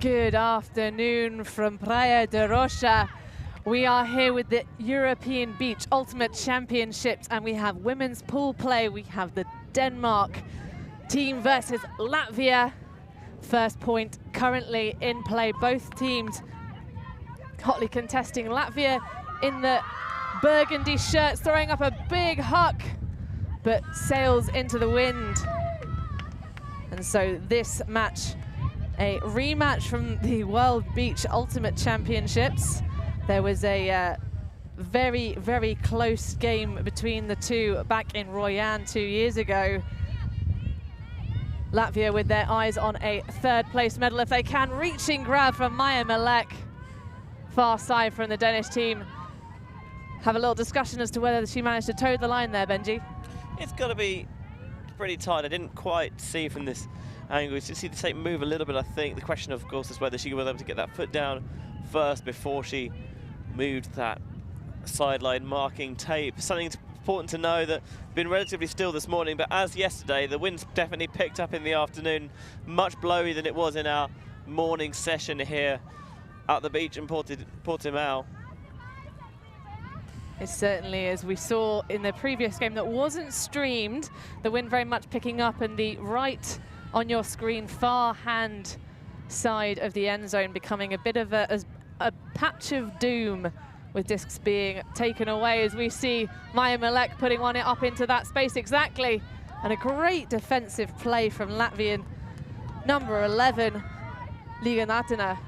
Good afternoon from Praia da Rocha. We are here with the European Beach Ultimate Championships, and we have women's pool play. We have the Denmark team versus Latvia. First point currently in play. Both teams hotly contesting. Latvia in the burgundy shirts, throwing up a big huck, but sails into the wind. And so this match, a rematch from the World Beach Ultimate Championships. There was a very, very close game between the two back in Royan 2 years ago. Latvia with their eyes on a third place medal if they can. Reaching grab from Maya Malek. Far side from the Danish team. Have a little discussion as to whether she managed to toe the line there, Benji. It's got to be pretty tight. I didn't quite see from this angle. You see the tape move a little bit, I think. The question, of course, is whether she was able to get that foot down first before she moved that sideline marking tape. Something important to know that been relatively still this morning, but as yesterday, the wind's definitely picked up in the afternoon, much blowy than it was in our morning session here at the beach in Portimao. It certainly is. We saw in the previous game that wasn't streamed, the wind very much picking up, and the right on your screen far hand side of the end zone becoming a bit of a patch of doom, with discs being taken away as we see Maya Malek putting one up into that space exactly. And a great defensive play from Latvian number 11, Liga Natina.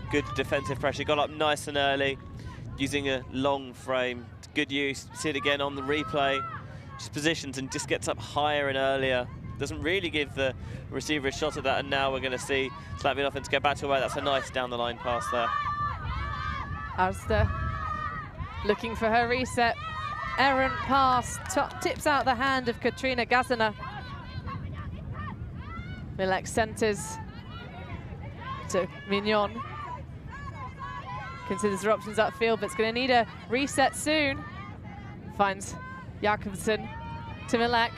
Good defensive pressure, got up nice and early, using a long frame. Good use, see it again on the replay. Just positions and just gets up higher and earlier. Doesn't really give the receiver a shot at that, and now we're going to see Latvian offense go back to away. That's a nice down the line pass there. Alster looking for her reset. Errant pass, tips out the hand of Katrina Gazina. Milek centers to Mignon. Considers her options upfield, but it's going to need a reset soon. Finds Jakobsen to Milek.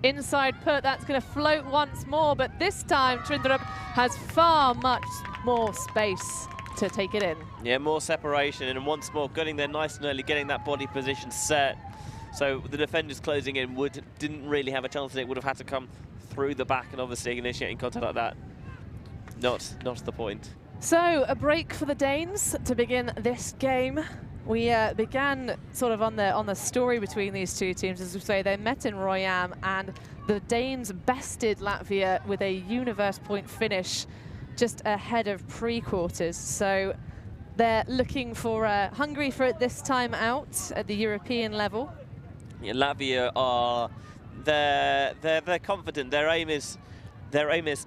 Inside put, that's going to float once more, but this time Trindrup has far much more space to take it in. Yeah, more separation, and once more getting there nice and early, getting that body position set. So the defenders closing in didn't really have a chance, and it would have had to come through the back, and obviously initiating contact like that, not the point. So a break for the Danes to begin this game. We began sort of on the story between these two teams. As we say, they met in Royan, and the Danes bested Latvia with a universe point finish just ahead of pre-quarters. So they're looking for, hungry for it this time out at the European level. Yeah, Latvia are, they're confident. Their aim is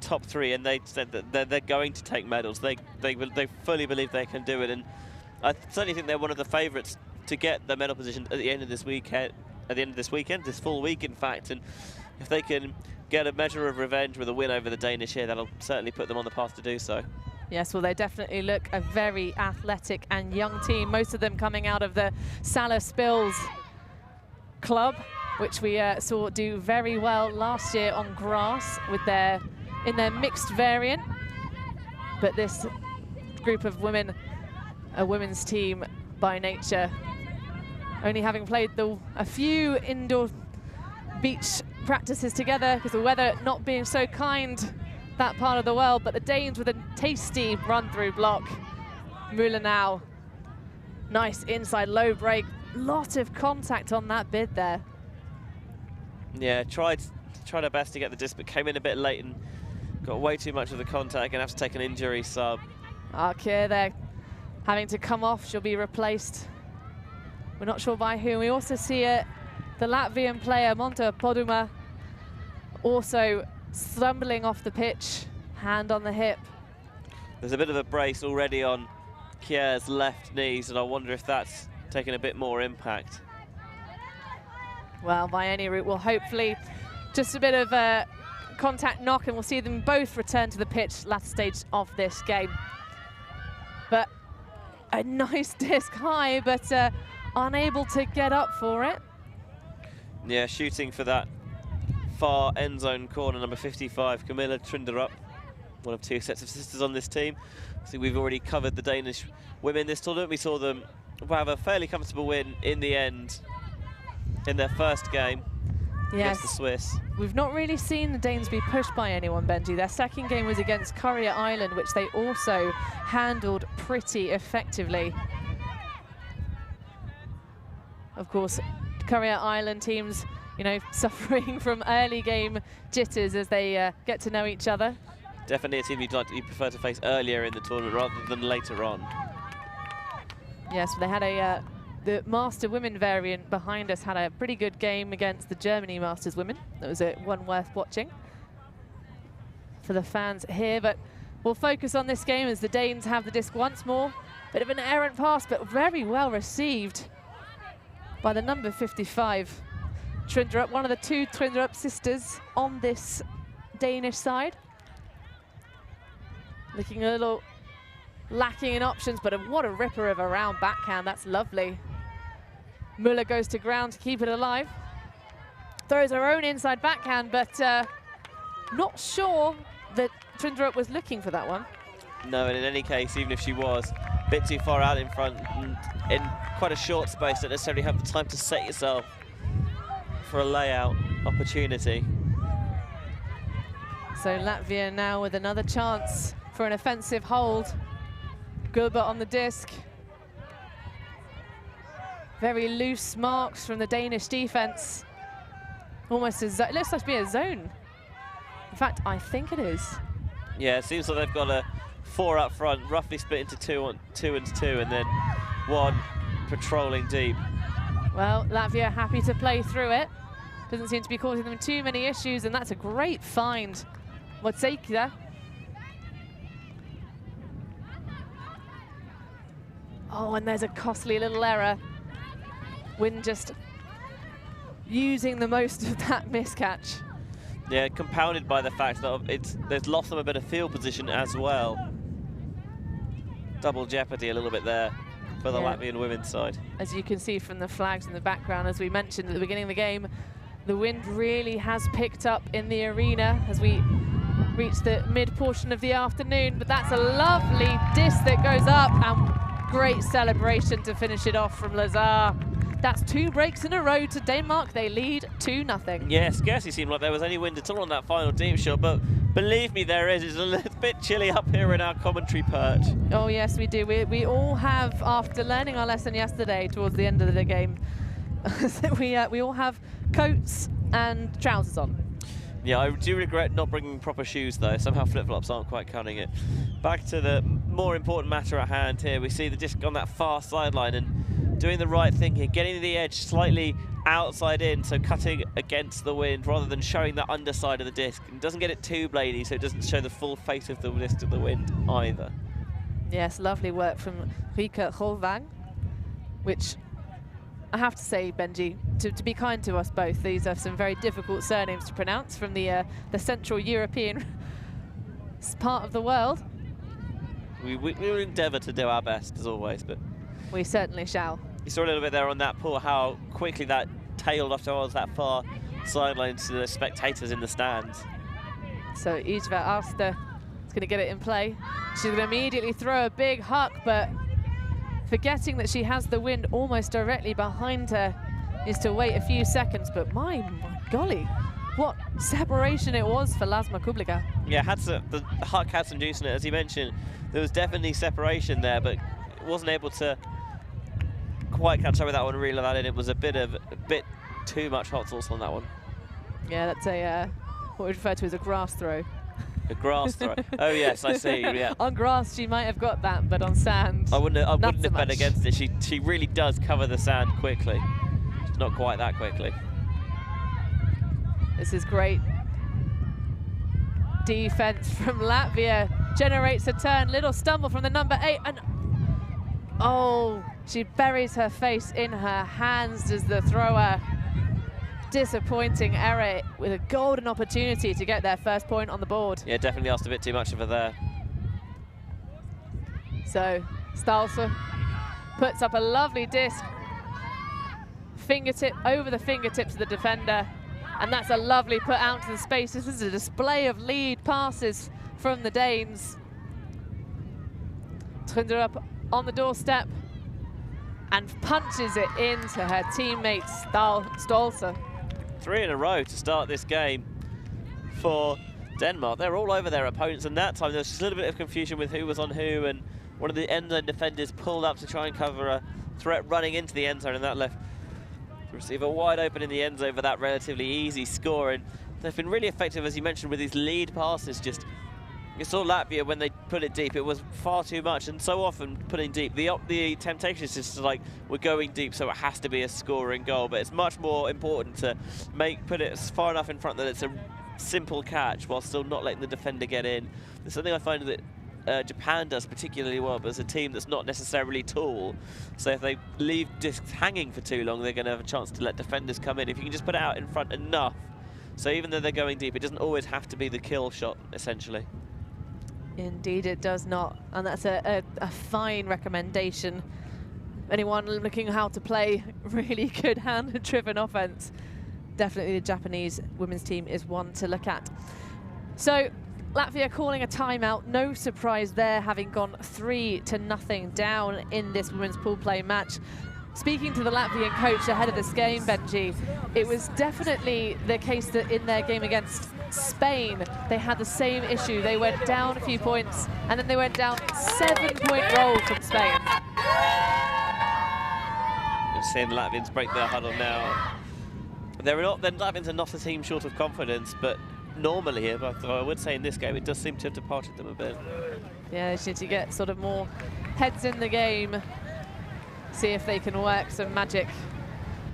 top three, and they said that they're going to take medals. They fully believe they can do it, and I certainly think they're one of the favourites to get the medal position at the end of this weekend. This full week, in fact. And if they can get a measure of revenge with a win over the Danish here, that'll certainly put them on the path to do so. Yes, well, they definitely look a very athletic and young team. Most of them coming out of the Salah Spills club, which we saw do very well last year on grass with in their mixed variant. But this group of women, a women's team by nature, only having played a few indoor beach practices together because the weather not being so kind that part of the world. But the Danes with a tasty run-through block. Moulinau, nice inside low break, lot of contact on that bid there. Yeah, tried her best to get the disc, but came in a bit late and got way too much of the contact. Gonna have to take an injury sub. Arkea there having to come off. She'll be replaced. We're not sure by whom. We also see the Latvian player, Monta Poduma, also stumbling off the pitch, hand on the hip. There's a bit of a brace already on Kier's left knees, and I wonder if that's taking a bit more impact. Well, by any route, we'll hopefully just a bit of a contact knock, and we'll see them both return to the pitch latter stage of this game. But a nice disc high, but unable to get up for it. Yeah, shooting for that far end zone corner, number 55, Camilla Trinderup, one of 2 sets of sisters on this team. So we've already covered the Danish women this tournament. We saw them have a fairly comfortable win in the end in their first game against the Swiss. We've not really seen the Danes be pushed by anyone, Benji. Their second game was against Courier Island, which they also handled pretty effectively. Of course, Courier Island teams, you know, suffering from early game jitters as they get to know each other. Definitely a team you prefer to face earlier in the tournament rather than later on. Yes, they had the Master Women variant behind us had a pretty good game against the Germany Masters Women. That was one worth watching for the fans here, but we'll focus on this game as the Danes have the disc once more. Bit of an errant pass, but very well received by the number 55. Trinderup, one of the 2 Trinderup sisters on this Danish side. Looking a little lacking in options, but what a ripper of a round backhand. That's lovely. Muller goes to ground to keep it alive. Throws her own inside backhand, but not sure that Trinderup was looking for that one. No, and in any case, even if she was a bit too far out in front and in quite a short space, don't necessarily have the time to set yourself for a layout opportunity. So Latvia now with another chance for an offensive hold. Gilbert on the disc. Very loose marks from the Danish defense. Almost a zone. It looks like to be a zone. In fact, I think it is. Yeah, it seems like they've got a 4 up front, roughly split into 2 and 2, and then 1 patrolling deep. Well, Latvia happy to play through it. Doesn't seem to be causing them too many issues, and that's a great find. Wojciechia. Oh, and there's a costly little error. Wynn just using the most of that miscatch. Yeah, compounded by the fact that they've lost them a bit of field position as well. Double jeopardy a little bit there for the Latvian women's side. As you can see from the flags in the background, as we mentioned at the beginning of the game, the wind really has picked up in the arena as we reach the mid portion of the afternoon. But that's a lovely disc that goes up, and great celebration to finish it off from Lazar. That's 2 breaks in a row to Denmark. They lead 2-0. Yeah, scarcely seemed like there was any wind at all on that final deep shot, but believe me, there is. It's a little bit chilly up here in our commentary perch. Oh yes, we do. We all have, after learning our lesson yesterday towards the end of the game, we all have coats and trousers on. Yeah, I do regret not bringing proper shoes though. Somehow flip-flops aren't quite cutting it. Back to the more important matter at hand here. We see the disc on that far sideline and doing the right thing here, getting to the edge slightly outside in, so cutting against the wind rather than showing the underside of the disc. And doesn't get it too bladey, so it doesn't show the full face of the disc to the wind either. Yes, lovely work from Rika Holvang, which I have to say, Benji, to be kind to us both, these are some very difficult surnames to pronounce from the Central European part of the world. We will endeavour to do our best, as always, but we certainly shall. You saw a little bit there on that pull, how quickly that tailed off towards that far sideline to the spectators in the stands. So Ijva Arster is going to get it in play. She's going to immediately throw a big huck, but forgetting that she has the wind almost directly behind her is to wait a few seconds. But my golly, what separation it was for Lasma Kublica. Yeah, the huck had some juice in it, as you mentioned. There was definitely separation there, but wasn't able to quite catch up with that one and reel that in. It was a bit too much hot sauce on that one. Yeah, that's what we refer to as a grass throw. A grass throw. Oh yes, I see. Yeah. On grass, she might have got that, but on sand, I wouldn't have bet against it. She really does cover the sand quickly. Just not quite that quickly. This is great defense from Latvia. Generates a turn. Little stumble from the number 8, and oh, she buries her face in her hands as the thrower. Disappointing error with a golden opportunity to get their first point on the board. Yeah, definitely asked a bit too much of her there. So Stalser puts up a lovely disc. Fingertip over the fingertips of the defender. And that's a lovely put out to the space. This is a display of lead passes from the Danes. Trinder up on the doorstep and punches it into her teammate Stolze. 3 in a row to start this game for Denmark. They're all over their opponents, and that time there was just a little bit of confusion with who was on who, and one of the end zone defenders pulled up to try and cover a threat running into the end zone, and that left the receiver wide open in the end zone for that relatively easy score. And they've been really effective, as you mentioned, with these lead passes. Just, you saw Latvia when they put it deep, it was far too much, and so often putting deep, the temptation is just like, we're going deep, so it has to be a scoring goal. But it's much more important to put it far enough in front that it's a simple catch while still not letting the defender get in. There's something I find that Japan does particularly well, but as a team that's not necessarily tall, so if they leave discs hanging for too long, they're going to have a chance to let defenders come in. If you can just put it out in front enough, so even though they're going deep, it doesn't always have to be the kill shot, essentially. Indeed it does not, and that's a fine recommendation. Anyone looking how to play really good hand-driven offense, definitely the Japanese women's team is one to look at. So Latvia calling a timeout, no surprise there, having gone 3-0 down in this women's pool play match. Speaking to the Latvian coach ahead of this game, Benji, it was definitely the case that in their game against Spain, they had the same issue. They went down a few points, and then they went down 7-point roll from Spain. You're seeing the Latvians break their huddle now. The Latvians are not a team short of confidence, but normally here, but I would say in this game, it does seem to have departed them a bit. Yeah, they just need to get sort of more heads in the game, see if they can work some magic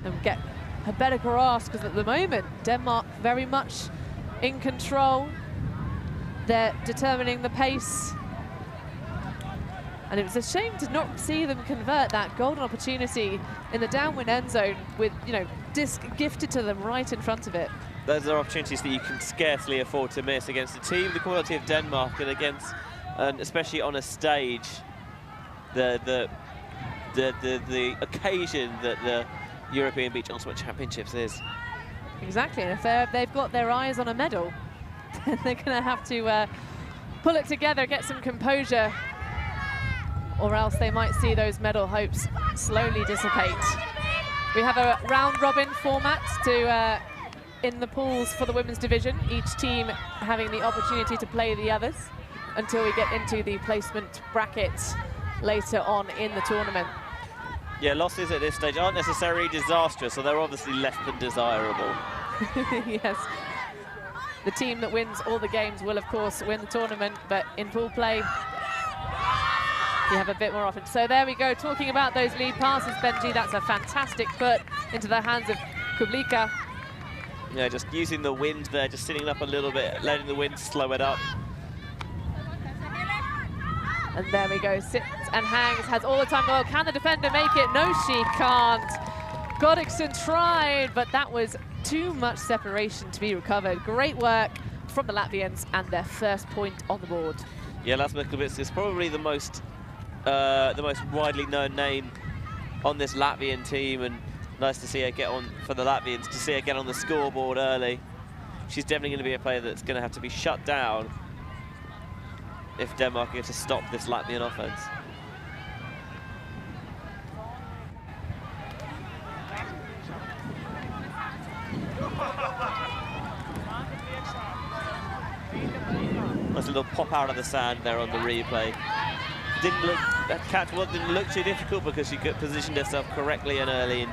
and get a better grasp, because at the moment, Denmark very much in control. They're determining the pace. And it was a shame to not see them convert that golden opportunity in the downwind end zone with, you know, disc gifted to them right in front of it. Those are opportunities that you can scarcely afford to miss against a team the quality of Denmark, and against, and especially on a stage, the occasion that the European Beach Ultimate Championships is. Exactly, and if they've got their eyes on a medal, then they're going to have to pull it together, get some composure, or else they might see those medal hopes slowly dissipate. We have a round-robin format to in the pools for the women's division, each team having the opportunity to play the others until we get into the placement brackets later on in the tournament. Yeah, losses at this stage aren't necessarily disastrous, so they're obviously less than desirable. Yes. The team that wins all the games will, of course, win the tournament, but in pool play, you have a bit more often. So there we go, talking about those lead passes, Benji, that's a fantastic put into the hands of Kublika. Yeah, just using the wind there, just sitting up a little bit, letting the wind slow it up. And there we go, sits and hangs, has all the time. Well, can the defender make it? No, she can't. Godikson tried, but that was too much separation to be recovered. Great work from the Latvians and their first point on the board. Yeah, Lasma Kubica is probably the most widely known name on this Latvian team, and nice to see her get on, for the Latvians, to see her get on the scoreboard early. She's definitely going to be a player that's going to have to be shut down if Denmark are to stop this Latvian offense. Nice little pop out of the sand there on the replay. Didn't look, that catch didn't look too difficult because she positioned herself correctly and early, and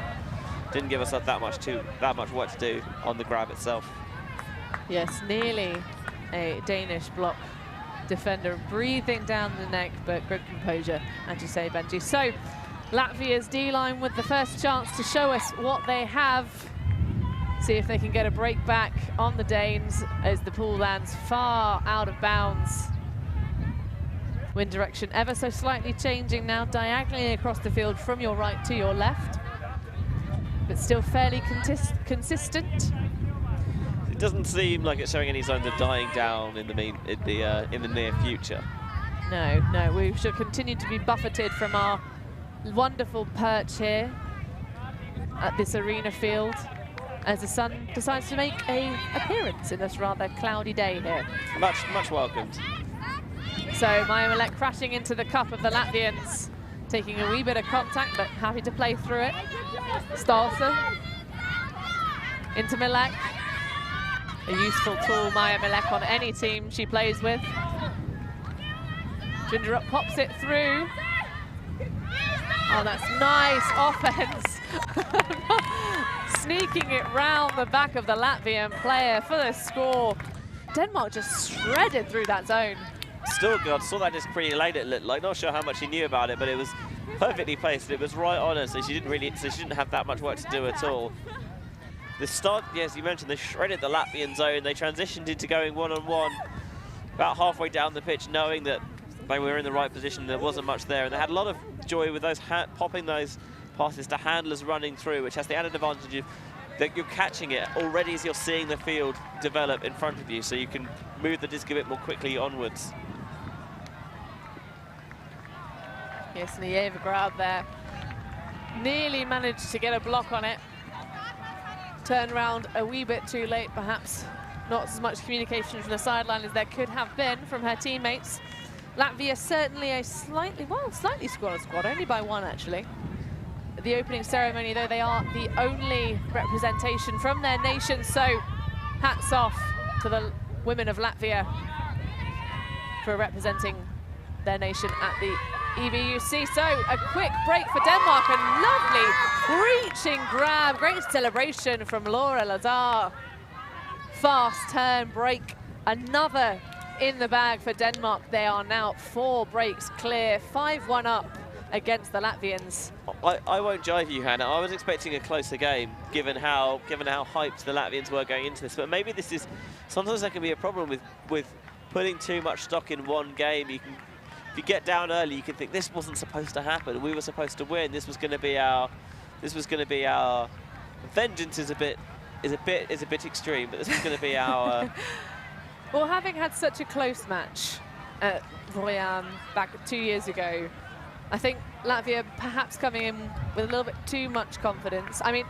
didn't give herself that much work to do on the grab itself. Yes, nearly a Danish block defender breathing down the neck, but good composure, as you say, Benji. So Latvia's D-line with the first chance to show us what they have. See if they can get a break back on the Danes as the pool lands far out of bounds. Wind direction ever so slightly changing now, diagonally across the field from your right to your left, but still fairly consistent. It doesn't seem like it's showing any signs of dying down in the near future. No, we should continue to be buffeted from our wonderful perch here at this arena field. as the sun decides to make an appearance in this rather cloudy day here. Much welcomed. So Maya Milek crashing into the cup of the Latvians, taking a wee bit of contact, but happy to play through it. Stalsa into Milek. A useful tool, Maya Milek, on any team she plays with. Gingerup pops it through. Oh, that's nice offense. Sneaking it round the back of the Latvian player for the score. Denmark just shredded through that zone. Still good. Saw that just pretty late, it looked like. Not sure how much he knew about it, but it was perfectly placed. It was right on her, so she didn't have that much work to do at all. The start, yes, you mentioned, they shredded the Latvian zone. They transitioned into going one-on-one about halfway down the pitch, knowing that they were in the right position. There wasn't much there, and they had a lot of joy with those popping those passes to handlers running through, which has the added advantage of that you're catching it already as you're seeing the field develop in front of you, so you can move the disc a bit more quickly onwards. Yes, Nieva grab there. Nearly managed to get a block on it. Turned around a wee bit too late, perhaps. Not as much communication from the sideline as there could have been from her teammates. Latvia certainly a slightly squad, only by one actually. At the opening ceremony, though, they are the only representation from their nation, so hats off to the women of Latvia for representing their nation at the EBUC. So a quick break for Denmark, a lovely reaching grab, great celebration from Laura Lazar. Fast turn break, another in the bag for Denmark. They are now 4 breaks clear, 5-1 up against the Latvians. I won't jive you, Hannah. I was expecting a closer game, given how hyped the Latvians were going into this. But maybe this is, sometimes there can be a problem with putting too much stock in one game. If you get down early, you can think this wasn't supposed to happen. We were supposed to win. This was going to be our vengeance is a bit extreme, but this is going to be our. Well, having had such a close match at Royan back 2 years ago, I think Latvia perhaps coming in with a little bit too much confidence. I mean,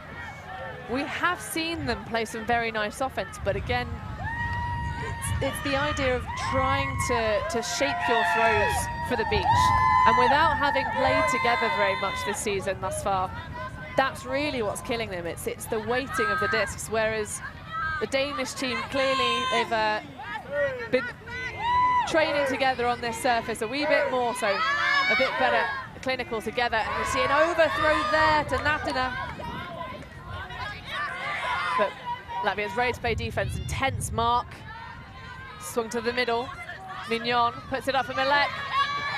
we have seen them play some very nice offense, but again, it's the idea of trying to shape your throws for the beach. And without having played together very much this season thus far, that's really what's killing them. It's the weighting of the discs, whereas the Danish team, clearly they've been training together on this surface a wee bit more, so a bit better clinical together. And you see an overthrow there to Natina. But Latvia's ready to play defense. Intense mark. Swung to the middle. Mignon puts it up for Milek.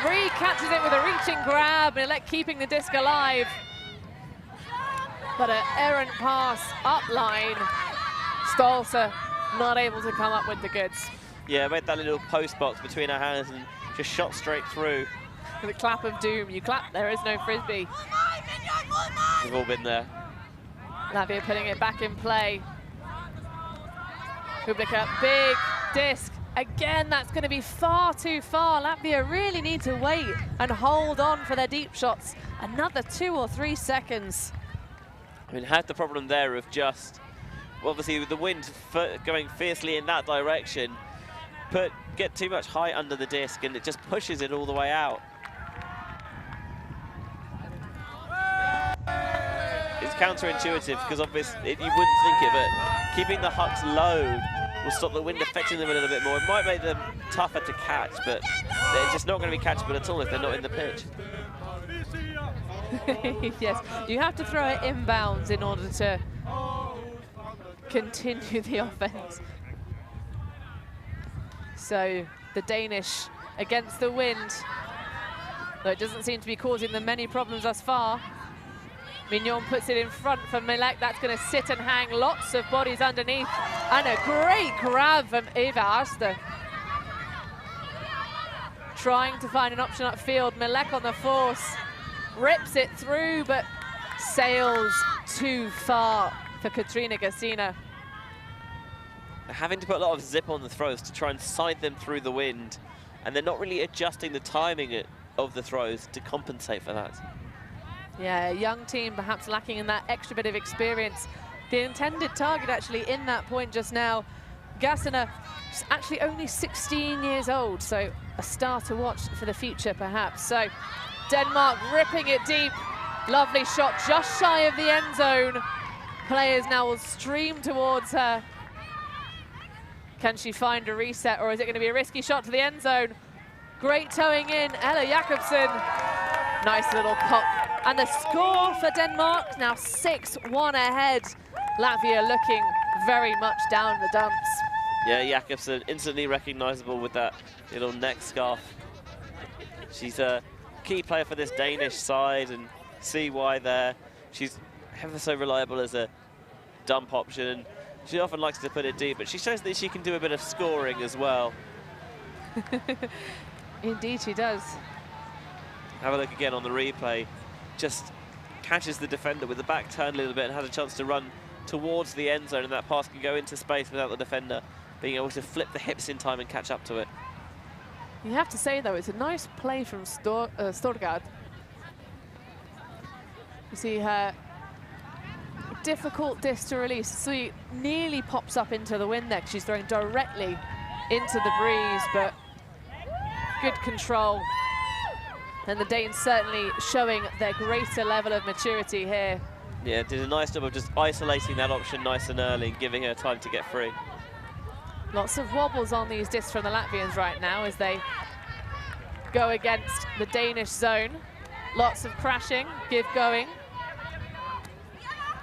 Catches it with a reaching grab. Milek keeping the disc alive. But an errant pass up line. Stolzer not able to come up with the goods. Yeah, made that little post box between her hands and just shot straight through. The clap of doom. You clap, there is no frisbee. We've all been there. Latvia putting it back in play. Publica, big disc. Again, that's going to be far too far. Latvia really need to wait and hold on for their deep shots. Another 2 or 3 seconds. I mean, had the problem there of just, obviously with the wind going fiercely in that direction, get too much height under the disc and it just pushes it all the way out. It's counterintuitive because obviously you wouldn't think it, but keeping the hucks low will stop the wind affecting them a little bit more. It might make them tougher to catch, but they're just not going to be catchable at all if they're not in the pitch. Yes, you have to throw it inbounds in order to continue the offense. So the Danish against the wind, though it doesn't seem to be causing them many problems thus far. Mignon puts it in front for Milek. That's going to sit and hang. Lots of bodies underneath. And a great grab from Eva Asta. Trying to find an option upfield. Milek on the force. Rips it through, but sails too far for Katrina Gassina. Having to put a lot of zip on the throws to try and side them through the wind. And they're not really adjusting the timing of the throws to compensate for that. Yeah, a young team perhaps lacking in that extra bit of experience. the intended target actually in that point just now. Gassner is actually only 16 years old, so a star to watch for the future perhaps. So Denmark ripping it deep. Lovely shot just shy of the end zone. Players now will stream towards her. Can she find a reset, or is it going to be a risky shot to the end zone? Great towing in, Ella Jakobsen. Nice little pop. And the score for Denmark, now 6-1 ahead. Latvia looking very much down the dumps. Yeah, Jakobsen instantly recognizable with that little neck scarf. She's a key player for this Danish side, and see why there. She's ever so reliable as a dump option, and she often likes to put it deep, but she shows that she can do a bit of scoring as well. Indeed she does. Have a look again on the replay. Just catches the defender with the back turn a little bit and has a chance to run towards the end zone, and that pass can go into space without the defender being able to flip the hips in time and catch up to it. You have to say, though, it's a nice play from Storgard. You see her difficult disc to release. So nearly pops up into the wind there. She's throwing directly into the breeze, but good control. And the Danes certainly showing their greater level of maturity here. Yeah, did a nice job of just isolating that option nice and early and giving her time to get free. Lots of wobbles on these discs from the Latvians right now as they go against the Danish zone. Lots of crashing, give going.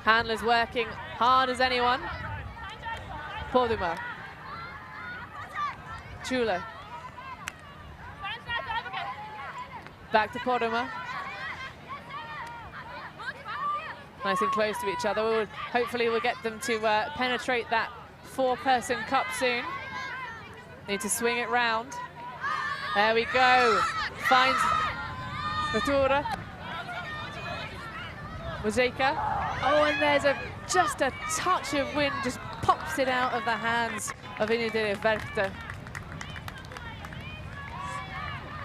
Handlers working hard as anyone. Portimao. Chula. Back to Portimao. Nice and close to each other. Hopefully we'll get them to penetrate that four-person cup soon. Need to swing it round. There we go. Finds Natura. Muzika. Oh, and there's just a touch of wind, just pops it out of the hands of Inidire Verkte.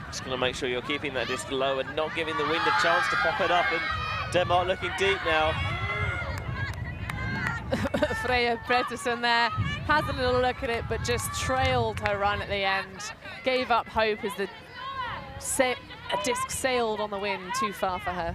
Just going to make sure you're keeping that disc low and not giving the wind a chance to pop it up. And Denmark looking deep now. Freya Bredesen there has a little look at it, but just trailed her run at the end. Gave up hope as the disc sailed on the wind too far for her.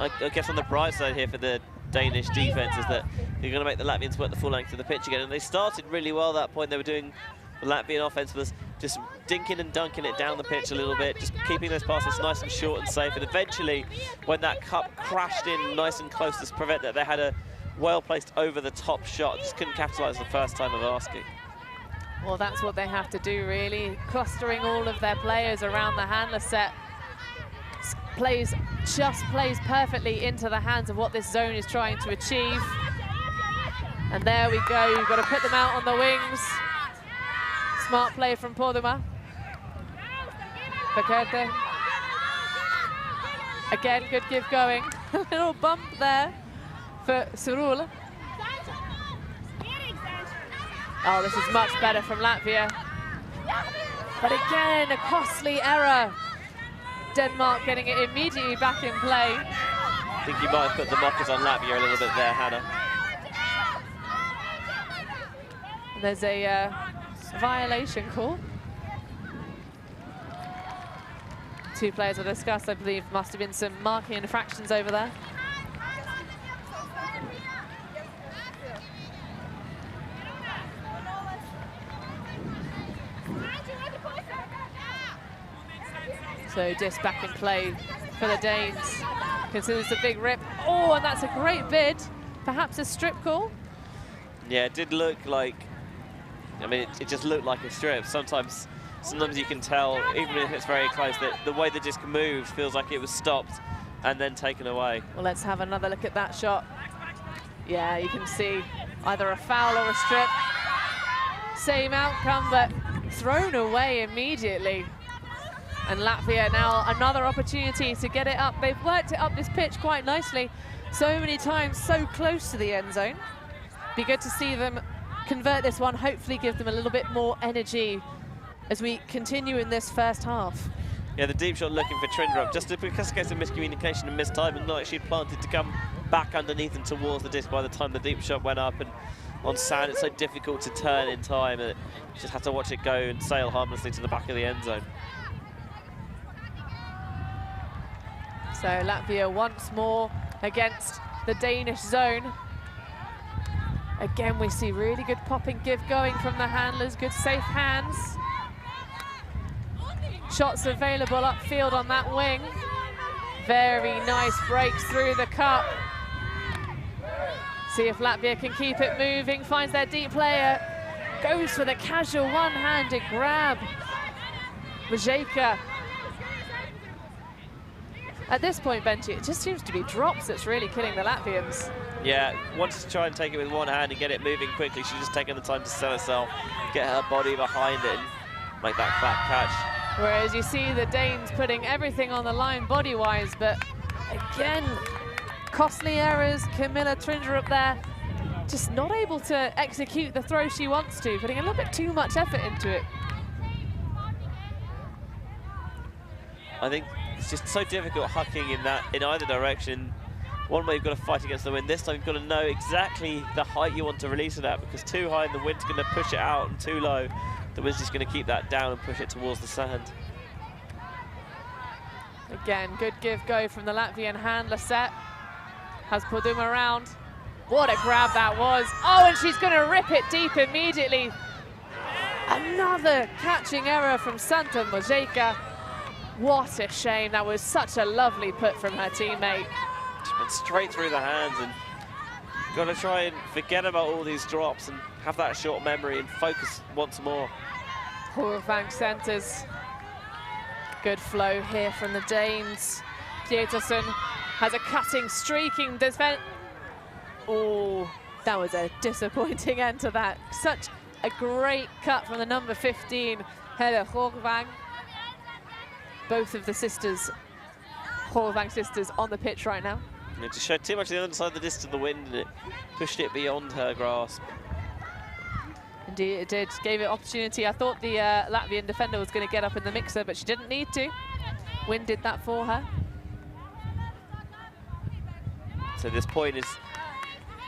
I guess on the bright side here for the Danish defense is that you're going to make the Latvians work the full length of the pitch again. And they started really well at that point. They were doing, the Latvian offense was just dinking and dunking it down the pitch a little bit, just keeping those passes nice and short and safe. And eventually, when that cup crashed in nice and close to prevent that, they had a well-placed over-the-top shot. Just couldn't capitalise the first time of asking. Well, that's what they have to do, really. Clustering all of their players around the handler set. Just plays perfectly into the hands of what this zone is trying to achieve. And there we go. You've got to put them out on the wings. Smart play from Portimao. Verkte. Again, good give going. A little bump there for Surul. Oh, this is much better from Latvia. But again, a costly error. Denmark getting it immediately back in play. I think you might have put the mockers on Latvia a little bit there, Hannah. There's a violation call. Two players will discuss, I believe, must have been some marking infractions over there. So disc back in play for the Danes. Considers a big rip. Oh, and that's a great bid. Perhaps a strip call. Yeah, it did look like, I mean, it just looked like a strip. Sometimes you can tell, even if it's very close, that the way the disc moves feels like it was stopped and then taken away. Well, let's have another look at that shot. Yeah, you can see either a foul or a strip. Same outcome, but thrown away immediately. And Latvia now another opportunity to get it up. They've worked it up this pitch quite nicely so many times, so close to the end zone. Be good to see them convert this one, hopefully give them a little bit more energy as we continue in this first half. Yeah, the deep shot looking for Trindrup, just because of miscommunication and missed time, and like she'd planted to come back underneath and towards the disc by the time the deep shot went up. And on sand, it's so difficult to turn in time, and you just have to watch it go and sail harmlessly to the back of the end zone. So Latvia once more against the Danish zone. Again, we see really good pop and give going from the handlers, good safe hands. Shots available upfield on that wing. Very nice breaks through the cup. See if Latvia can keep it moving, finds their deep player, goes for the casual one-handed grab. Vajeka. At this point, Benji, it just seems to be drops that's really killing the Latvians. Yeah, wants to try and take it with one hand and get it moving quickly. She's just taking the time to set herself, get her body behind it, and make that clap catch. Whereas you see the Danes putting everything on the line body-wise, but again, costly errors. Camilla Trinder up there, just not able to execute the throw she wants to, putting a little bit too much effort into it. I think it's just so difficult hucking in either direction. One way you've got to fight against the wind. This time you've got to know exactly the height you want to release it at, because too high and the wind's going to push it out, and too low, the wind's just going to keep that down and push it towards the sand. Again, good give-go from the Latvian handler set. Has Podum around. What a grab that was. Oh, and she's going to rip it deep immediately. Another catching error from Santa Mojeka. What a shame. That was such a lovely put from her teammate. She went straight through the hands, and got to try and forget about all these drops and have that short memory and focus once more. Horvang centers. Good flow here from the Danes. Peterson has a cutting, streaking defense. Oh, that was a disappointing end to that. Such a great cut from the number 15, Helle Horvang. Both of the sisters, Horvang sisters, on the pitch right now. It just showed too much of the other side of the disc to the wind, and it pushed it beyond her grasp. Indeed it did, gave it opportunity. I thought the Latvian defender was going to get up in the mixer, but she didn't need to. Wind did that for her. So this point is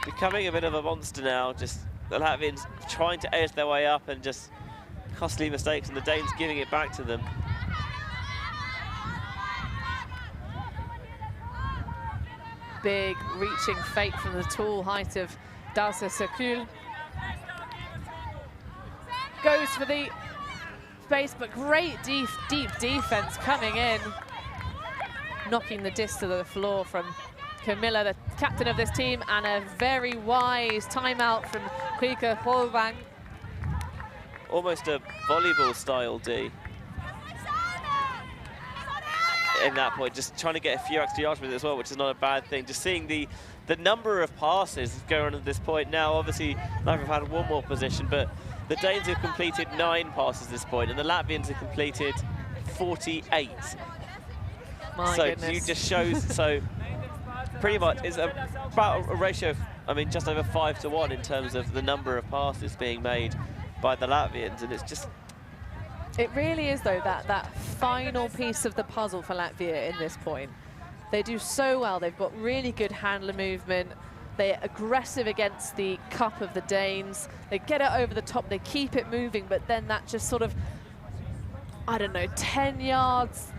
becoming a bit of a monster now. Just the Latvians trying to edge their way up and just costly mistakes, and the Danes giving it back to them. Big reaching fake from the tall height of Darsa Sakul. Goes for the space, but great deep defense coming in. Knocking the disc to the floor from Camilla, the captain of this team, and a very wise timeout from Krieke Horvang. Almost a volleyball style D. In that point, just trying to get a few extra yards with it as well, which is not a bad thing. Just seeing the number of passes going on at this point now. Obviously, Latvia have had one more position, but the Danes have completed 9 passes at this point, and the Latvians have completed 48. My so goodness. you just shows so pretty much it's about a ratio of, I mean, just over 5 to 1 in terms of the number of passes being made by the Latvians, and it's just. It really is, though, that final piece of the puzzle for Latvia in this point. They do so well. They've got really good handler movement. They're aggressive against the cup of the Danes. They get it over the top. They keep it moving, but then that just sort of, I don't know, 10 yards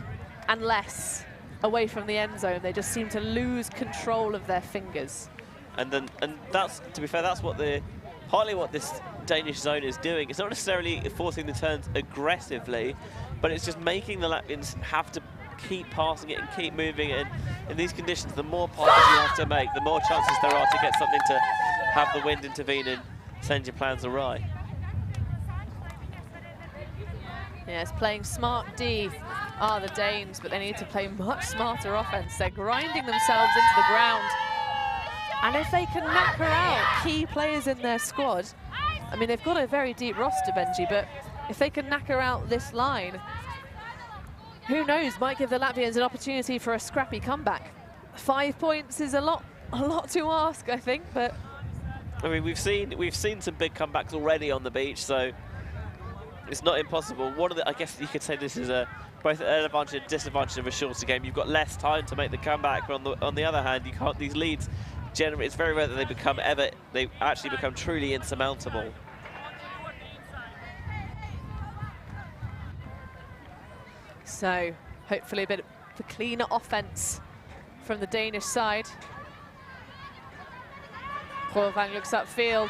and less away from the end zone, they just seem to lose control of their fingers. And that's, to be fair, that's what partly what this Danish zone is doing. It's not necessarily forcing the turns aggressively, but it's just making the Latvians have to keep passing it and keep moving it. And in these conditions, the more passes you have to make, the more chances there are to get something to have the wind intervene and send your plans awry. Yes, playing smart D are the Danes, but they need to play much smarter offense. They're grinding themselves into the ground. And if they can knock her out, key players in their squad, I mean, they've got a very deep roster, Benji, but if they can knock her out this line, who knows, might give the Latvians an opportunity for a scrappy comeback. 5 points is a lot to ask, I think, but. I mean, we've seen some big comebacks already on the beach, so it's not impossible. I guess you could say this is both an advantage and disadvantage of a shorter game. You've got less time to make the comeback, but on the other hand, these leads generally, it's very rare that they actually become truly insurmountable. So hopefully a bit of a cleaner offense from the Danish side. Horvang looks upfield.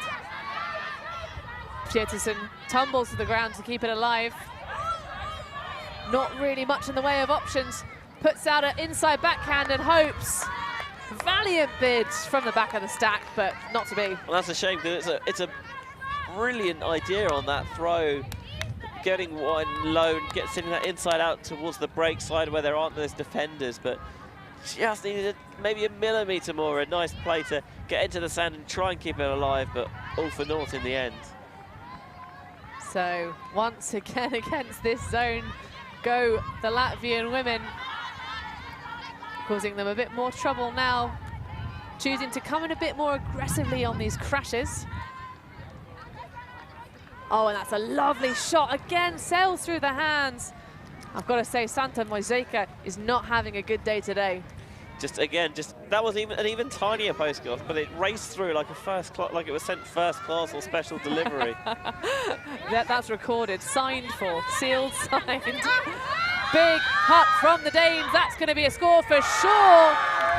Peterson tumbles to the ground to keep it alive. Not really much in the way of options. Puts out an inside backhand and hopes. Valiant bids from the back of the stack, but not to be. Well, that's a shame, because it's a brilliant idea on that throw. Getting one low and sending that inside out towards the break side where there aren't those defenders, but just needed maybe a millimetre more. A nice play to get into the sand and try and keep it alive, but all for naught in the end. So once again against this zone go the Latvian women, causing them a bit more trouble now, choosing to come in a bit more aggressively on these crashes. Oh, and that's a lovely shot again, sails through the hands. I've got to say, Santa Mojeka is not having a good day today. That was an even tinier post cross, but it raced through like like it was sent first class or special delivery. That's recorded, signed for, sealed, signed. Big putt from the Danes. That's going to be a score for sure.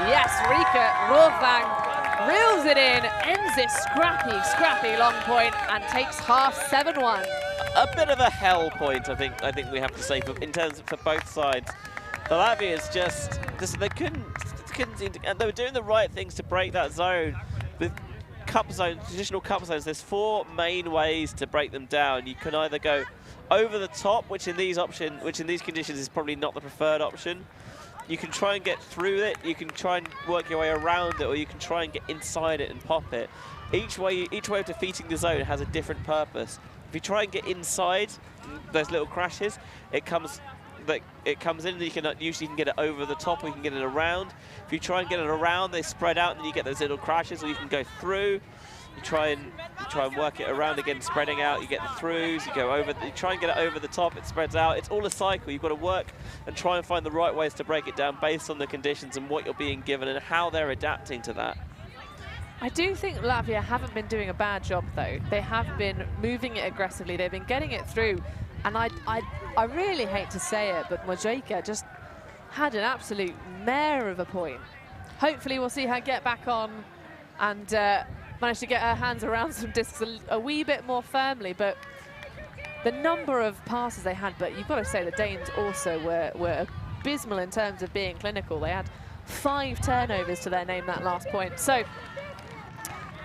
Yes, Rika Rovang reels it in, ends this scrappy long point, and takes half 7-1. A bit of a hell point, I think we have to say, in terms of for both sides. The Latvians just they couldn't seem to, and they were doing the right things to break that zone. With cup zones, traditional cup zones, there's 4 main ways to break them down. You can either go over the top, which in these conditions is probably not the preferred option. You can try and get through it, you can try and work your way around it, or you can try and get inside it and pop it. Each way of defeating the zone has a different purpose. If you try and get inside those little crashes, it comes in, and you can usually get it over the top, or you can get it around. If you try and get it around, they spread out, and you get those little crashes, or you can go through. You try and work it around again, spreading out. You get the throughs. You go over. You try and get it over the top. It spreads out. It's all a cycle. You've got to work and try and find the right ways to break it down based on the conditions and what you're being given and how they're adapting to that. I do think Latvia haven't been doing a bad job, though. They have been moving it aggressively. They've been getting it through. And I really hate to say it, but Mojeka just had an absolute mare of a point. Hopefully we'll see her get back on and manage to get her hands around some discs a wee bit more firmly. But the number of passes they had, but you've got to say the Danes also were abysmal in terms of being clinical. They had 5 turnovers to their name that last point. So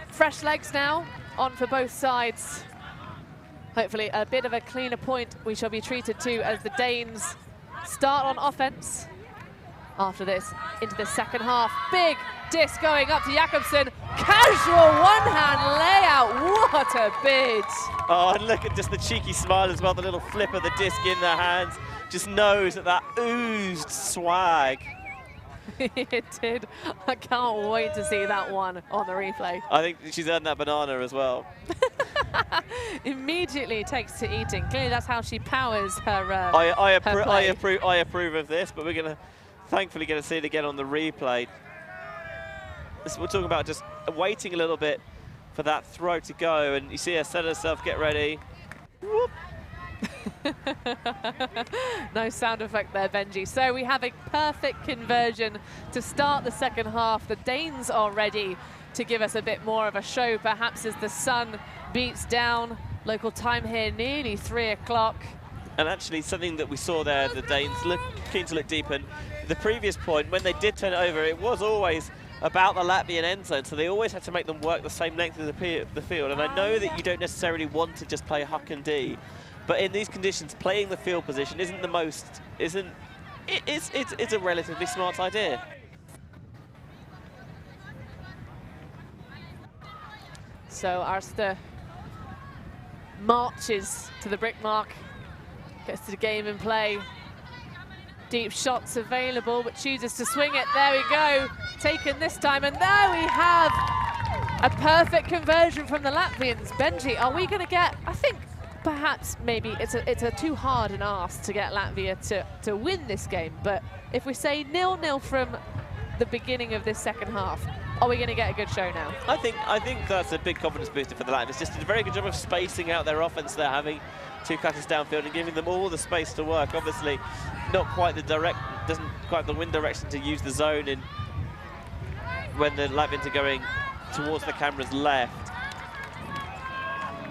fresh legs now on for both sides. Hopefully a bit of a cleaner point we shall be treated to as the Danes start on offense after this into the second half. Big disc going up to Jakobsen. Casual one-hand layout. What a bid. Oh, and look at just the cheeky smile as well, the little flip of the disc in their hands. Just knows that oozed swag. It did. I can't wait to see that one on the replay. I think she's earned that banana as well. Immediately takes to eating. Clearly that's how she powers her I her approve of this, but we're thankfully going to see it again on the replay. We're talking about just waiting a little bit for that throw to go, and you see her set herself, get ready. Whoop. No sound effect there, Benji. So we have a perfect conversion to start the second half. The Danes are ready to give us a bit more of a show, perhaps as the sun beats down. Local time here, nearly 3 o'clock. And actually something that we saw there, the Danes keen to look deep, and the previous point, when they did turn it over, it was always about the Latvian end zone, so they always had to make them work the same length of the field. And I know that you don't necessarily want to just play huck and D, but in these conditions, playing the field position it's a relatively smart idea. So Arsta marches to the brick mark, gets to the game in play. Deep shots available, but chooses to swing it. There we go, taken this time, and there we have a perfect conversion from the Latvians. Benji, are we going to get, I think perhaps maybe it's a too hard an ask to get Latvia to win this game, but if we say 0-0 from the beginning of this second half, are we going to get a good show now? I think that's a big confidence booster for the Latvians. Just did a very good job of spacing out their offense. They're having two cutters downfield and giving them all the space to work. Obviously, not quite doesn't quite the wind direction to use the zone in when the Latvians are going towards the camera's left.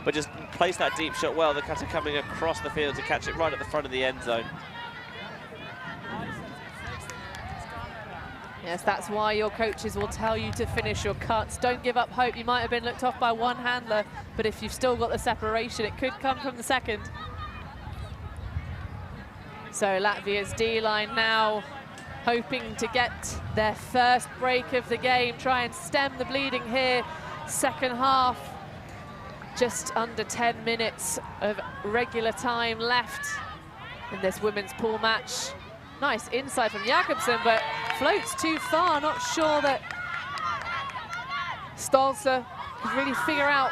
But just place that deep shot well. The cutter coming across the field to catch it right at the front of the end zone. Yes, that's why your coaches will tell you to finish your cuts. Don't give up hope. You might have been looked off by one handler, but if you've still got the separation, it could come from the second. So Latvia's D-line now hoping to get their first break of the game, try and stem the bleeding here. Second half, just under 10 minutes of regular time left in this women's pool match. Nice inside from Jakobsen, but floats too far. Not sure that Stolze could really figure out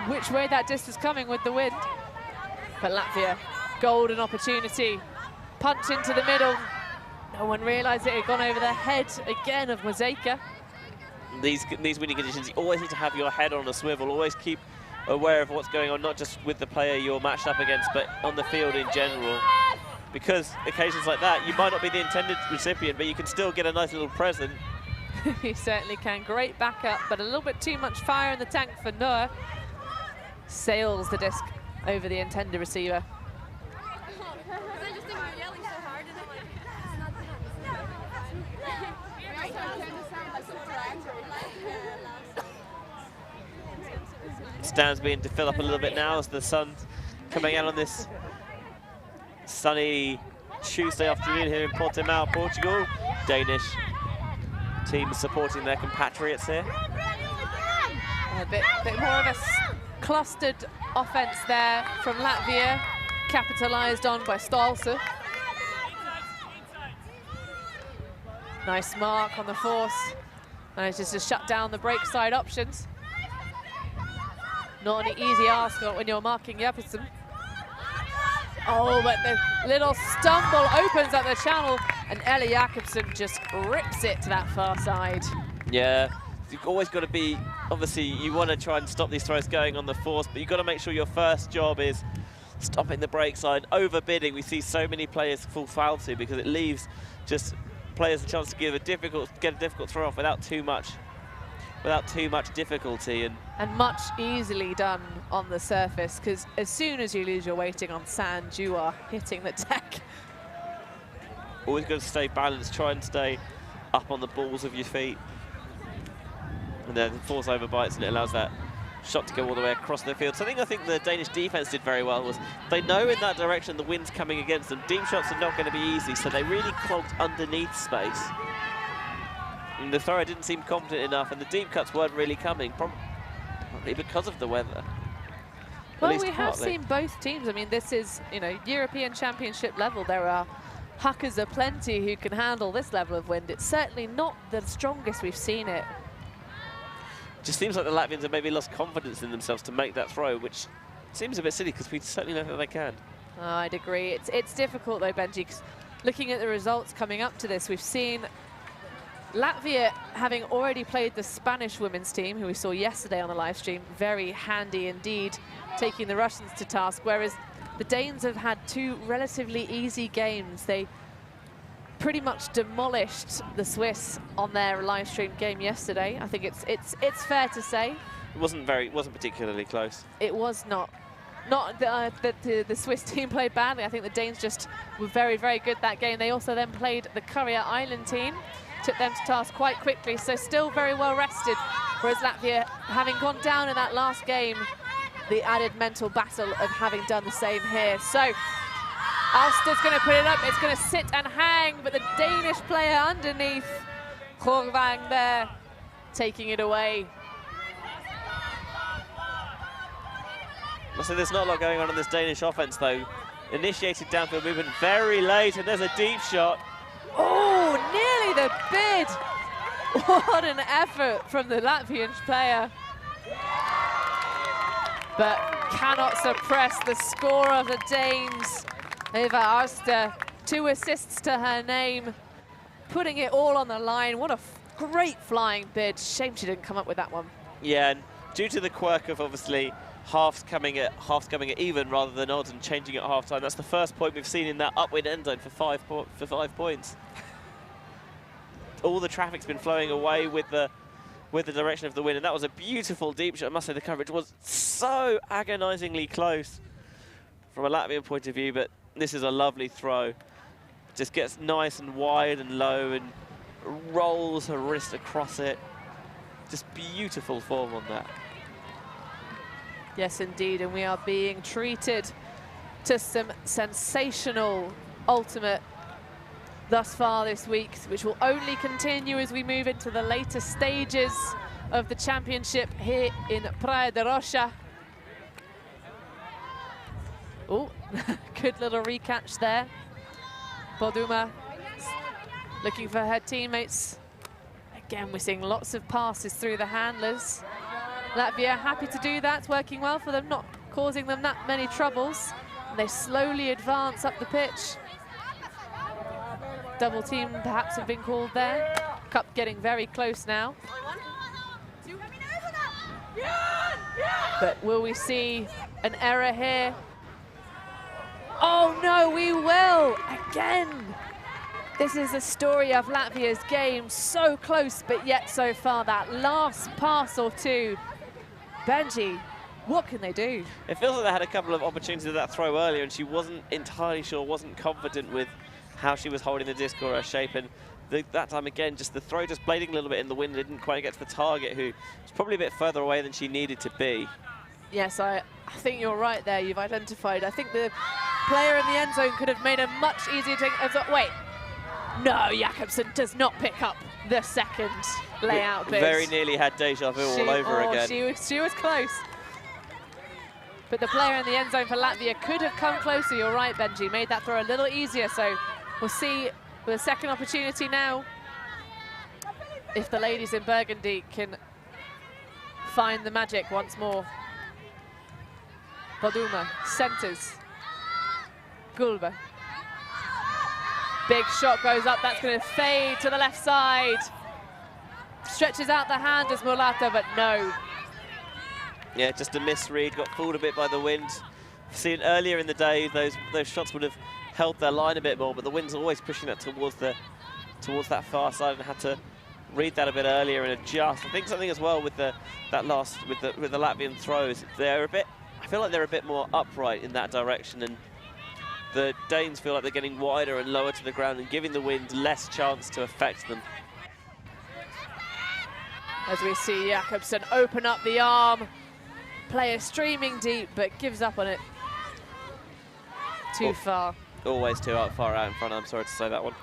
which way that disc was coming with the wind. But Latvia, golden opportunity. Punch into the middle. No one realised it had gone over the head again of Mozeika. These winning conditions, you always need to have your head on a swivel. Always keep aware of what's going on, not just with the player you're matched up against, but on the field in general. Because occasions like that, you might not be the intended recipient, but you can still get a nice little present. You certainly can. Great backup, but a little bit too much fire in the tank for Noah. Sails the disc over the intended receiver. Stands beginning to fill up a little bit now as the sun's coming out on this sunny Tuesday afternoon here in Portimao, Portugal. Danish teams supporting their compatriots here. A bit more of a clustered offense there from Latvia, capitalized on by Stolze. Nice mark on the force. Manages to shut down the break side options. Not an easy ask when you're marking Jakobsen. Oh, but the little stumble opens up the channel, and Ellie Jakobsen just rips it to that far side. Yeah, you've always got to be, obviously you want to try and stop these throws going on the force, but you've got to make sure your first job is stopping the break side. Overbidding, we see so many players fall foul to because it leaves just players a chance to get a difficult throw off without too much difficulty. And much easily done on the surface, because as soon as you lose your weighting on sand, you are hitting the deck. Always got to stay balanced, try and stay up on the balls of your feet. And then the force overbites and it allows that shot to go all the way across the field. So I think the Danish defense did very well. Was they know in that direction the wind's coming against them. Deep shots are not going to be easy, so they really clogged underneath space. And the thrower didn't seem confident enough, and the deep cuts weren't really coming, probably because of the weather. Well, we have seen both teams. I mean, this is, you know, European Championship level. There are huckers aplenty who can handle this level of wind. It's certainly not the strongest we've seen it. Just seems like the Latvians have maybe lost confidence in themselves to make that throw, which seems a bit silly because we certainly know that they can. Oh, I'd agree. It's difficult though, Benji, because looking at the results coming up to this, we've seen Latvia, having already played the Spanish women's team, who we saw yesterday on the live stream, very handy indeed, taking the Russians to task, whereas the Danes have had two relatively easy games. They pretty much demolished the Swiss on their live stream game yesterday. I think it's fair to say. It wasn't particularly close. It was not. Not that the Swiss team played badly. I think the Danes just were very, very good that game. They also then played the Courier Island team, took them to task quite quickly, so still very well rested. Whereas Latvia, having gone down in that last game, the added mental battle of having done the same here. So Alster's going to put it up, it's going to sit and hang, but the Danish player underneath, Horvang there, taking it away. So there's not a lot going on in this Danish offense though. Initiated downfield movement very late, and there's a deep shot. Oh, nearly the bid. What an effort from the Latvian player. But cannot suppress the score of the Danes. Eva Alster, 2 assists to her name, putting it all on the line. What a Great flying bid. Shame she didn't come up with that one. Yeah, and due to the quirk of obviously halves coming at even rather than odds and changing at half time, that's the first point we've seen in that upwind end zone for 5 points. All the traffic's been flowing away with the direction of the wind, and that was a beautiful deep shot. I must say the coverage was so agonizingly close from a Latvian point of view, but this is a lovely throw. Just gets nice and wide and low and rolls her wrist across it. Just beautiful form on that. Yes, indeed, and we are being treated to some sensational ultimate thus far this week, which will only continue as we move into the later stages of the championship here in Praia da Rocha. Oh, good little recatch there. Boduma looking for her teammates. Again, we're seeing lots of passes through the handlers. Latvia happy to do that, working well for them, not causing them that many troubles. And they slowly advance up the pitch. Double team perhaps have been called there. Cup getting very close now. But will we see an error here? Oh no, we will again. This is the story of Latvia's game, so close, but yet so far. That last pass or two. Benji, what can they do? It feels like they had a couple of opportunities of that throw earlier, and she wasn't entirely sure, wasn't confident with how she was holding the disc or her shape. And that time again, just the throw just blading a little bit in the wind, didn't quite get to the target, who was probably a bit further away than she needed to be. Yes, I think you're right there. You've identified. I think the player in the end zone could have made a much easier take. Wait, no, Jakobsen does not pick up the second layout bid. Very nearly had deja vu all over again. She was close. But the player in the end zone for Latvia could have come closer. You're right, Benji. Made that throw a little easier. So we'll see with a second opportunity now if the ladies in Burgundy can find the magic once more. Boduma centers. Gulba. Big shot goes up. That's going to fade to the left side. Stretches out the hand as Mulata, but no. Yeah, just a misread. Got fooled a bit by the wind. Seen earlier in the day, those shots would have held their line a bit more, but the wind's always pushing that towards that far side, and had to read that a bit earlier and adjust. I think something as well with the Latvian throws. They're a bit. I feel like they're a bit more upright in that direction, and the Danes feel like they're getting wider and lower to the ground and giving the wind less chance to affect them. As we see Jakobsen open up the arm, player streaming deep, but gives up on it too far. Always too far out in front, I'm sorry to say that one.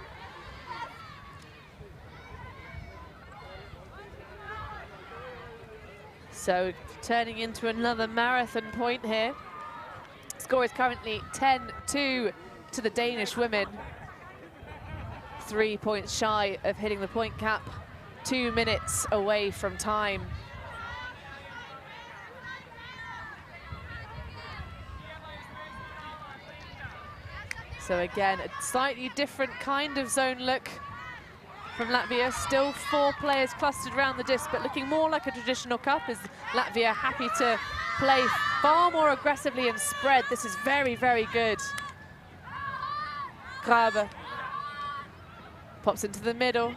So turning into another marathon point here. Score is currently 10-2 to the Danish women. 3 points shy of hitting the point cap. 2 minutes away from time. So again, a slightly different kind of zone look from Latvia. Still 4 players clustered around the disc, but looking more like a traditional cup, as Latvia happy to play far more aggressively and spread. This is very, very good. Graber pops into the middle.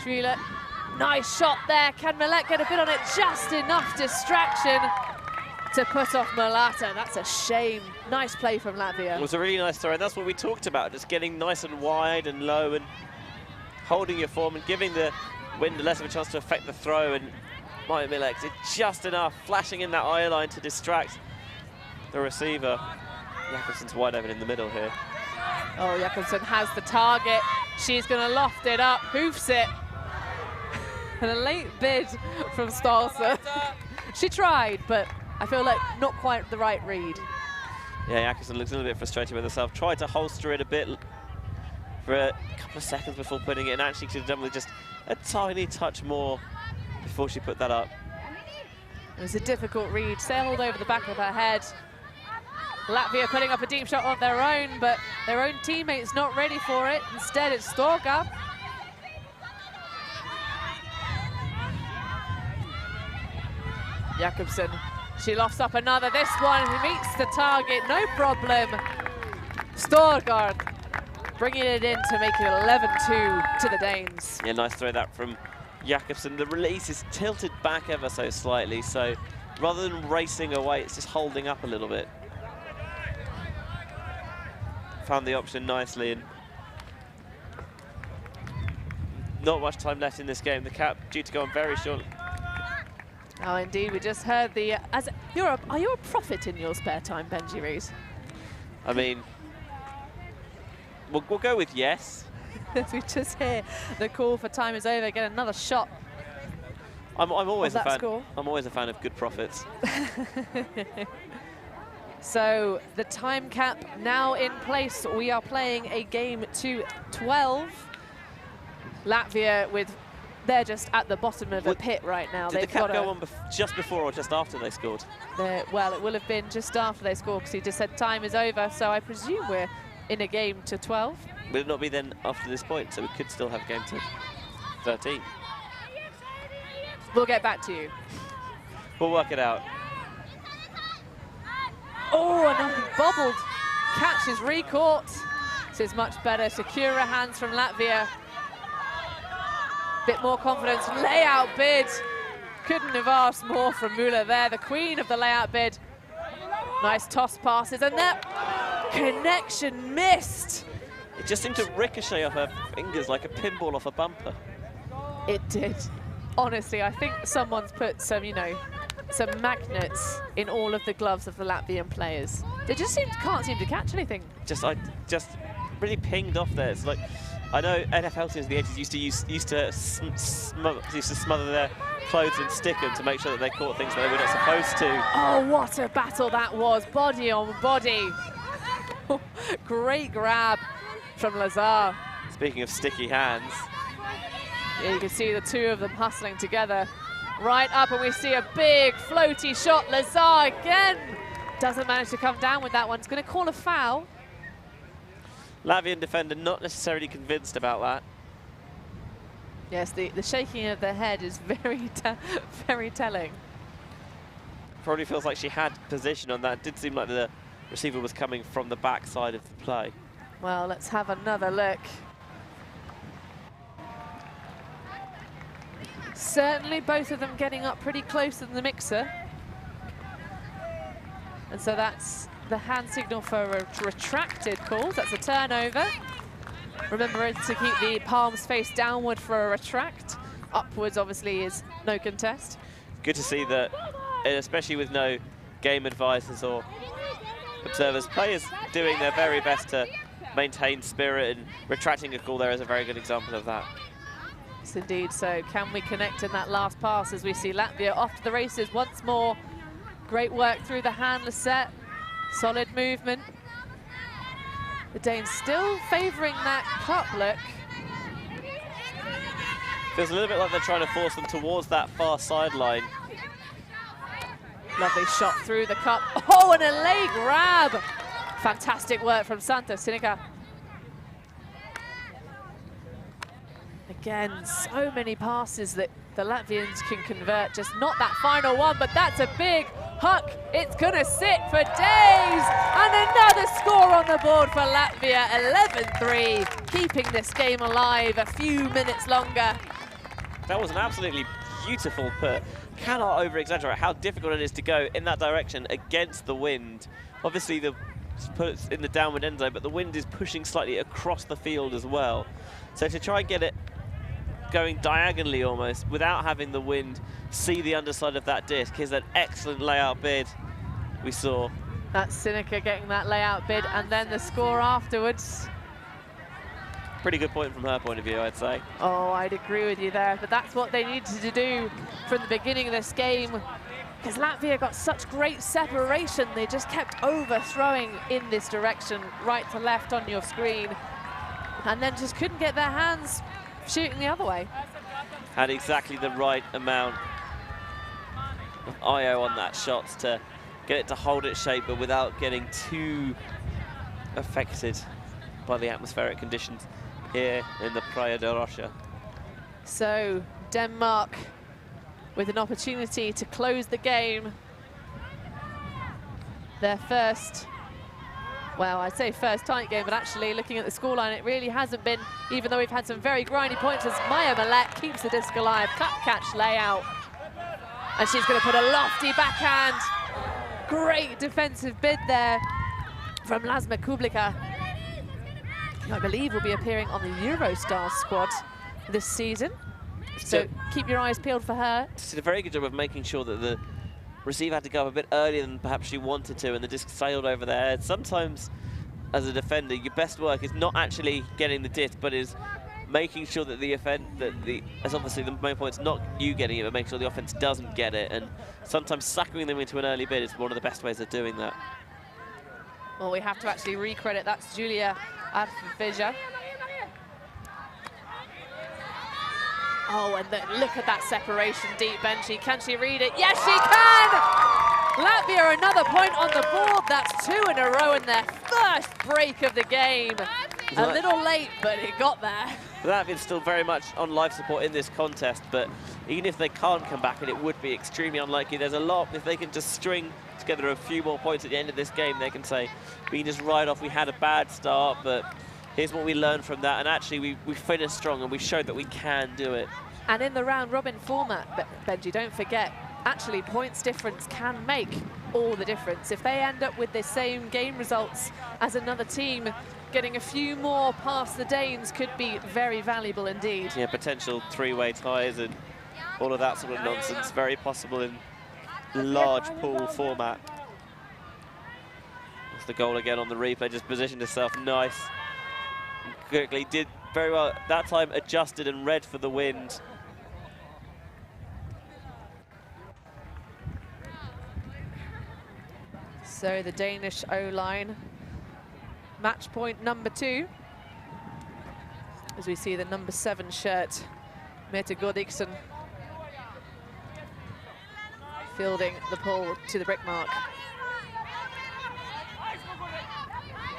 Schuyler, nice shot there. Can Millet get a bit on it? Just enough distraction to put off Mulata. That's a shame. Nice play from Latvia. It was a really nice throw, and that's what we talked about, just getting nice and wide and low and holding your form and giving the wind less of a chance to affect the throw. And Maya Milek did just enough, flashing in that eye line to distract the receiver. Jakobsen's wide open in the middle here. Oh, Jakobsen has the target. She's going to loft it up, hoofs it. And a late bid from Stalsa. She tried, but I feel like not quite the right read. Yeah, Jakobsen looks a little bit frustrated with herself. Tried to holster it a bit for a couple of seconds before putting it in. Actually, she's done with just a tiny touch more before she put that up. It was a difficult read, sailed over the back of her head. Latvia putting up a deep shot of their own, but their own teammates not ready for it. Instead, it's Storga. Jakobsen, she lofts up another. This one meets the target, no problem. Storgard bringing it in to make it 11-2 to the Danes. Yeah, nice throw that from Jakobsen. The release is tilted back ever so slightly, so rather than racing away, it's just holding up a little bit. Found the option nicely, and not much time left in this game. The cap due to go on very short. Oh, indeed, we just heard the... are you a prophet in your spare time, Benji Rees? I mean, we'll go with yes. We just hear the call for time is over. Get another shot. I'm always a fan. Score. I'm always a fan of good prophets. So the time cap now in place. We are playing a game to 12. Latvia they're just at the bottom of a pit right now. Did the cap go on just before or just after they scored? Well, it will have been just after they scored because he just said time is over. So I presume we're in a game to 12. Will it not be then after this point? So we could still have a game to 13. We'll get back to you. We'll work it out. Oh, another bobbled catch is re-caught. This is much better. Secure hands from Latvia. Bit more confidence. Layout bid. Couldn't have asked more from BULA there. The queen of the layout bid. Nice toss passes, and that connection missed. It just seemed to ricochet off her fingers like a pinball off a bumper. It did. Honestly, I think someone's put some, some magnets in all of the gloves of the Latvian players. They just can't seem to catch anything. Just Really pinged off there. It's like, I know NFL teams in the 80s used to smother their clothes and stick them to make sure that they caught things that they were not supposed to. Oh, what a battle that was, body on body. Great grab from Lazar. Speaking of sticky hands. Yeah, you can see the two of them hustling together. Right up, and we see a big floaty shot. Lazar again doesn't manage to come down with that one. It's going to call a foul. Latvian defender not necessarily convinced about that. Yes, the shaking of the head is very telling. Probably feels like she had position on that. It did seem like the receiver was coming from the back side of the play. Well, let's have another look. Certainly both of them getting up pretty close to the mixer. And so that's the hand signal for a retracted call. That's a turnover. Remember to keep the palms face downward for a retract. Upwards, obviously, is no contest. Good to see that, especially with no game advisors or observers, players doing their very best to maintain spirit, and retracting a call there is a very good example of that. Yes, indeed. So can we connect in that last pass as we see Latvia off to the races once more? Great work through the handler set. Solid movement. The Danes still favouring that cup look. Feels a little bit like they're trying to force them towards that far sideline. Lovely shot through the cup. Oh, and a leg grab. Fantastic work from Santos Sinica. Again, so many passes that the Latvians can convert, just not that final one, but that's a big huck. It's gonna sit for days. And another score on the board for Latvia, 11-3, keeping this game alive a few minutes longer. That was an absolutely beautiful put. Cannot over-exaggerate how difficult it is to go in that direction against the wind. Obviously, the put's in the downward end zone, but the wind is pushing slightly across the field as well. So to try and get it going diagonally almost without having the wind see the underside of that disc is an excellent layout bid we saw. That's Sinica getting that layout bid, and then the score afterwards. Pretty good point from her point of view, I'd say. Oh, I'd agree with you there, but that's what they needed to do from the beginning of this game, because Latvia got such great separation. They just kept overthrowing in this direction, right to left on your screen, and then just couldn't get their hands shooting the other way. Had exactly the right amount of IO on that shot to get it to hold its shape, but without getting too affected by the atmospheric conditions here in the Praia da Rocha. So Denmark with an opportunity to close the game. Their first, well, I'd say first tight game, but actually looking at the scoreline, it really hasn't been, even though we've had some very grindy points as Maya Millet keeps the disc alive. Clap catch layout. And she's going to put a lofty backhand. Great defensive bid there from Lasma Kublika, who I believe will be appearing on the Eurostar squad this season. So keep your eyes peeled for her. She did a very good job of making sure that the receiver had to go up a bit earlier than perhaps she wanted to, and the disc sailed over their head. Sometimes, as a defender, your best work is not actually getting the disc, but is making sure that as obviously the main point's not you getting it, but making sure the offense doesn't get it. And sometimes suckering them into an early bid is one of the best ways of doing that. Well, we have to actually recredit. That's Julia Arfija. Oh, and look at that separation deep, Benji. Can she read it? Yes, she can! Latvia, another point on the board. That's 2 in a row in their first break of the game. A little late, but it got there. Latvia's still very much on life support in this contest, but even if they can't come back, and it would be extremely unlikely, there's a lot, if they can just string together a few more points at the end of this game, they can say, we just ride off, we had a bad start, but here's what we learned from that, and actually we finished strong and we showed that we can do it. And in the round-robin format, Benji, don't forget, actually points difference can make all the difference. If they end up with the same game results as another team, getting a few more past the Danes could be very valuable indeed. Yeah, potential three-way ties and all of that sort of nonsense, very possible in large pool format. That's the goal again on the replay, just positioned herself nice. And quickly did very well, that time adjusted and read for the wind. So the Danish O-line, match point number 2. As we see the number 7 shirt, Mette Godiksen, fielding the ball to the brick mark.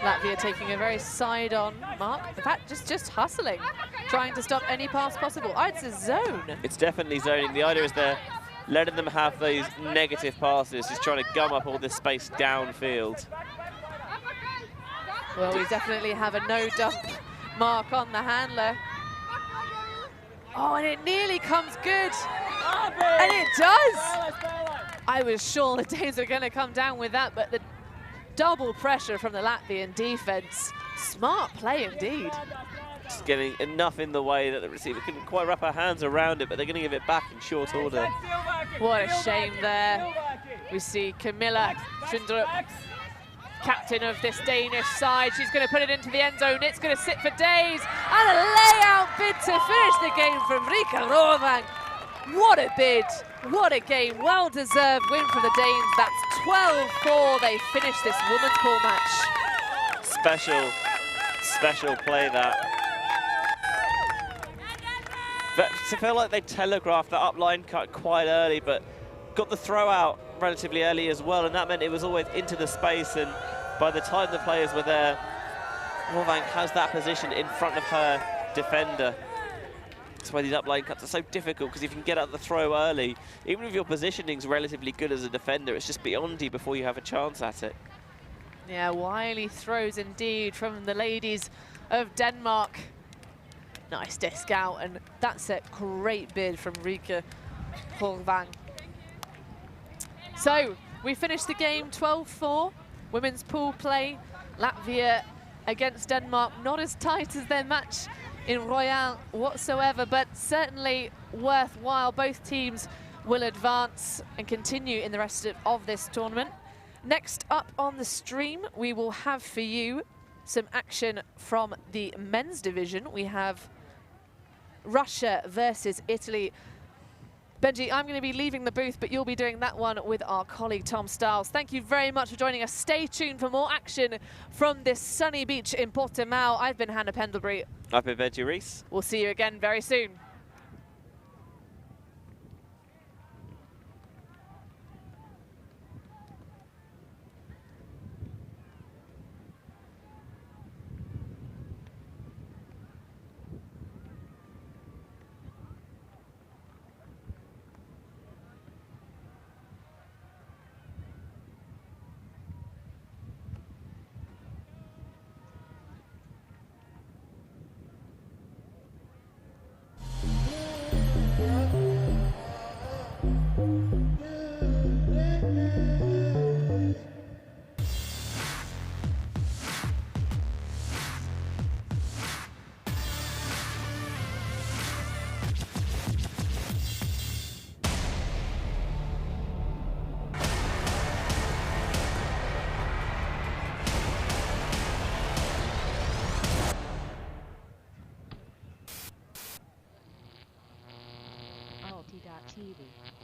Latvia taking a very side-on mark. In fact, just hustling, trying to stop any pass possible. Oh, it's a zone. It's definitely zoning. The idea is they're letting them have those negative passes, just trying to gum up all this space downfield. Well, we definitely have a no-dump mark on the handler. Oh, and it nearly comes good. And it does. I was sure the Danes were going to come down with that, but the double pressure from the Latvian defense. Smart play indeed. Just getting enough in the way that the receiver couldn't quite wrap her hands around it, but they're going to give it back in short order. What a shame there. We see Camilla Schindrup, captain of this Danish side. She's going to put it into the end zone. It's going to sit for days. And a layout bid to finish the game from Rika Rovang. What a bid. What a game. Well-deserved win for the Danes. That's 12-4. They finish this women's pool match. Special play that. But I feel like they telegraphed that up-line cut quite early, but got the throw out relatively early as well, and that meant it was always into the space, and by the time the players were there, Rovang has that position in front of her defender. That's why these up-line cuts are so difficult, because if you can get out the throw early, even if your positioning's relatively good as a defender, it's just beyond you before you have a chance at it. Yeah, wily throws indeed from the ladies of Denmark. Nice disc out, and that's a great bid from Rika Rovang. So, we finished the game 12-4, women's pool play. Latvia against Denmark, not as tight as their match in Royal whatsoever, but certainly worthwhile. Both teams will advance and continue in the rest of this tournament. Next up on the stream, we will have for you some action from the men's division. We have Russia versus Italy. Benji, I'm going to be leaving the booth, but you'll be doing that one with our colleague Tom Stiles. Thank you very much for joining us. Stay tuned for more action from this sunny beach in Portimao. I've been Hannah Pendlebury. I've been Benji Rees. We'll see you again very soon. TV.